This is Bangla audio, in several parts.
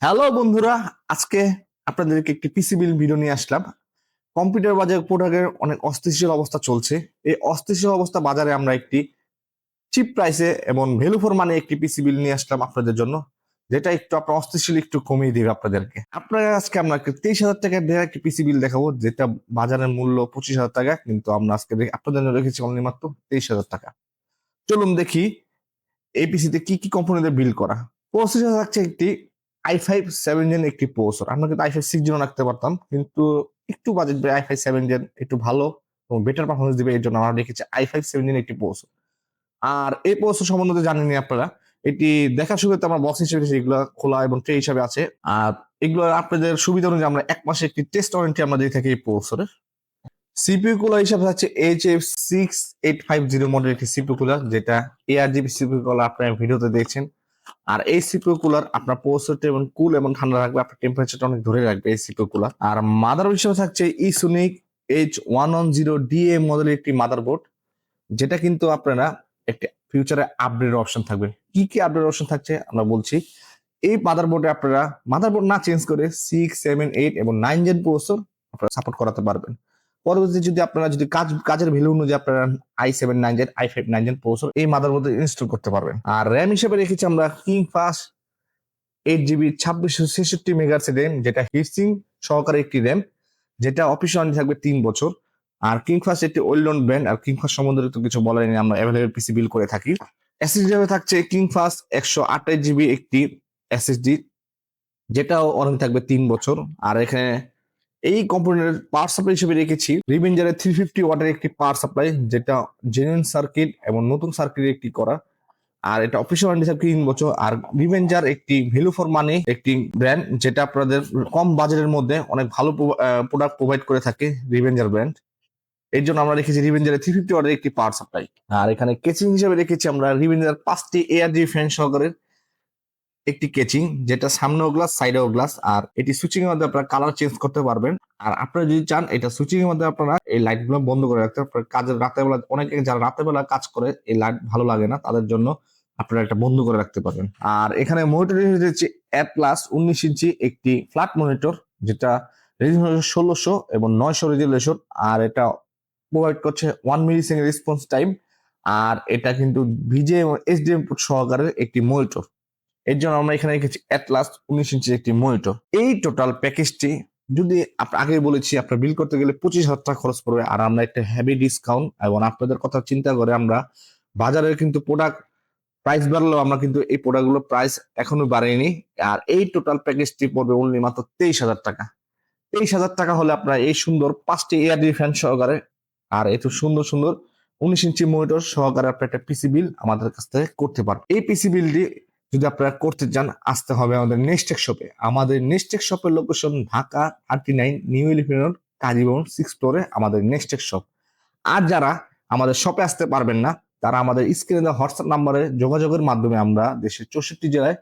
হ্যালো বন্ধুরা, আজকে আপনাদেরকে একটি পিসি বিল ভিডিও নিয়ে আসলাম। কম্পিউটার বাজার প্রোডাক্টের অনেক অস্থিতিশীল অবস্থা চলছে। এই অস্থিতিশীল অবস্থা বাজারে আমরা একটি চিপ প্রাইসে এবং ভ্যালু ফর মানি একটি পিসি বিল নিয়ে আসলাম আপনাদের জন্য, যেটা একটু আপনার অস্থিতিশীল একটু কমিয়ে দিবে আপনাদেরকে। আপনারা আজকে আমরা 23,000 টাকার দেওয়া একটি পিসি বিল দেখাবো, যেটা বাজারের মূল্য 25,000 টাকা, কিন্তু আমরা আজকে আপনাদের জন্য রেখেছি অনলি মাত্র 23,000 টাকা। চলুন দেখি এই পিসিতে কি কি কম্পোনেন্টের বিল করা। প্রসেসর থাকছে একটি i5 7 জেন একটি প্রসেসর। আমরা কিন্তু i5 6 জেনও রাখতে পারতাম, কিন্তু একটু বাজেট i5 7 জেন একটু ভালো এবং বেটার পারফরমেন্স দিবে, এই জন্য আমরা রেখেছি i5 7 জেন একটি প্রসেসর। আর এই প্রসেসর সম্বন্ধে জানেননি আপনারা, এটি দেখার সুবিধা আমরা বক্স হিসেবে এগুলো খোলা এবং ট্রে হিসাবে আছে। আর এগুলো আপনাদের সুবিধা অনুযায়ী আমরা 1 মাসে একটি টেস্ট ওয়ারেন্টি আমরা দিয়ে থাকি এই প্রসেসরের। সিপিইউ কুলার হিসাবে হচ্ছে HF6850 মডেল একটি সিপিইউ কুলার, যেটা ARGB সিপিইউ কুলার আপনারা ভিডিওতে দেখছেন। আর এই সিপিইউ কুলার আপনার প্রসেসরটা এবং কুল এবং ঠান্ডা রাখবে, আপনার টেম্পারেচারটা অনেক ধরে রাখবে এই সিপিইউ কুলার। আর মাদারবোর্ড হিসেবে থাকছে ইসোনিক H110DA মডেলের একটি মাদারবোর্ড, যেটা কিন্তু আপনারা একটি ফিউচারে আপগ্রেড অপশন থাকবে। কি কি আপগ্রেড অপশন থাকছে আমরা বলছি। এই মাদারবোর্ডে আপনারা মাদারবোর্ড না চেঞ্জ করে 6, 7, 8 এবং 9 জেন প্রসেসর আপনারা সাপোর্ট করাতে পারবেন। পরবর্তীতে যদি আপনারা কাজের ভ্যালু অনুযায়ী আপনারা i7 9 gen i5 9 gen processor এই মাদারবোর্ডে ইনস্টল করতে পারবেন। আর র্যাম হিসেবে রেখেছি আমরা কিংফাস্ট 8 GB 2666 মেগাহার্টজ র্যাম, যেটা হিটসিং সহকারে একটি র্যাম, যেটা অফিসিয়াল থাকবে 3 বছর। আর কিংফাস্ট একটি ওয়েল নোন ব্র্যান্ড, আর কিংফাস্ট সম্বন্ধে তো কিছু বলার নেই, আমরা অ্যাভেলেবল পিসি বিল করে থাকি। এসএসডি হিসেবে থাকছে কিংফাস্ট 128 GB একটি এসএসডি, যেটাও অনেক থাকবে 3 বছর। আর এখানে এই কোম্পানির পাওয়ার সাপ্লাই হিসেবে রেখেছি রিভেঞ্জারের 350 ওয়াটের একটি পাওয়ার সাপ্লাই, যেটা জেনুইন সার্কিট এবং নতুন সার্কিট একটি করা। আর এটা অফিসিয়াল ওয়ারেন্টি থাকবে 3 বছর। আর রিভেঞ্জার একটি ভ্যালু ফর মানি একটি ব্র্যান্ড, যেটা আপনাদের কম বাজেটের মধ্যে অনেক ভালো প্রোডাক্ট প্রোভাইড করে থাকে রিভেঞ্জার ব্র্যান্ড। এর জন্য আমরা রেখেছি রিভেঞ্জারের 350 ওয়াটের একটি পাওয়ার সাপ্লাই। আর এখানে কেচিং হিসেবে রেখেছি আমরা রিভেঞ্জার 5টি ARGB ফ্যান সহকারে একটি কেচিং, যেটা সামনেও গ্লাস সাইডেও গ্লাস। আর এটি সুইচিং এর মধ্যে আপনারা কালার চেঞ্জ করতে পারবেন। আর আপনারা যদি চান এটা সুইচিং এর মধ্যে আপনারা এই লাইট গুলো বন্ধ করে রাখতে পারেন। কাজের রাতের বেলা অনেকে যারা রাতের বেলা কাজ করে এই লাইট ভালো লাগে না, তাদের জন্য আপনারা এটা বন্ধ করে রাখতে পারবেন। আর এখানে মনিটর হচ্ছে অ্যাটলাস 19 ইঞ্চি একটি ফ্ল্যাট মনিটর, যেটা রেজলিউশন 1600 এবং 900 রেজলিউশন। আর এটা প্রোভাইড করছে 1 মিলি সেকেন্ড রেসপন্স টাইম। আর এটা কিন্তু ভিজে এবং HDMI পোর্ট সহকারে একটি মনিটর। এর জন্য আমরা এখানে রেখেছি অ্যাটলাস 19 ইঞ্চি একটি মনিটর। এই টোটাল প্যাকেজটি যদি আগে বলেছি আপনার বিল করতে গেলে 25,000 টাকা খরচ পড়বে। আর আমরা একটা হেভি ডিসকাউন্ট এবং আপনাদের কথা চিন্তা করে আমরা বাজারের কিন্তু প্রোডাক্ট প্রাইস বাড়লেও আমরা কিন্তু এই প্রোডাক্টগুলো প্রাইস এখনো বাড়াইনি। আর এই টোটাল প্যাকেজটি পড়বে অনলি মাত্র 23,000 টাকা। 23,000 টাকা হলে আপনারা এই সুন্দর 5টি ARGB ফ্যান সহকারে আর এত সুন্দর সুন্দর 19 ইঞ্চি মনিটর সহকারে আপনার একটা পিসি বিল আমাদের কাছ থেকে করতে পারবেন। এই পিসি বিলটি যদি আপনারা করতে চান, আসতে হবে আমাদের নেক্সটেক শপে। আমাদের নেক্সটেক শপের location Dhaka 39 New Elephant Road, Kazi Bhaban 6 ফ্লোরে আমাদের নেক্সটেক শপ। আর যারা আমাদের শপে আসতে পারবেন না, তারা আমাদের স্ক্রিনে দেওয়া হোয়াটসঅ্যাপ নাম্বারে যোগাযোগের মাধ্যমে আমরা দেশের 64 জেলায়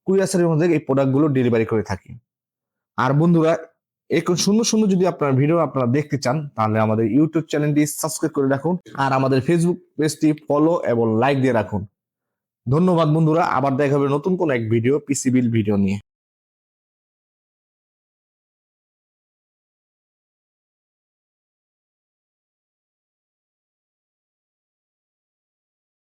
কুরিয়ারের মধ্যে এই প্রোডাক্টগুলো ডেলিভারি করে থাকি। আর বন্ধুরা, এরকম সুন্দর সুন্দর যদি আপনার ভিডিও আপনারা দেখতে চান, তাহলে আমাদের ইউটিউব চ্যানেলটি সাবস্ক্রাইব করে রাখুন আর আমাদের ফেসবুক পেজটি ফলো এবং লাইক দিয়ে রাখুন। ধন্যবাদ বন্ধুরা, আবার দেখা হবে নতুন কোন এক ভিডিও পিসি বিল ভিডিও নিয়ে।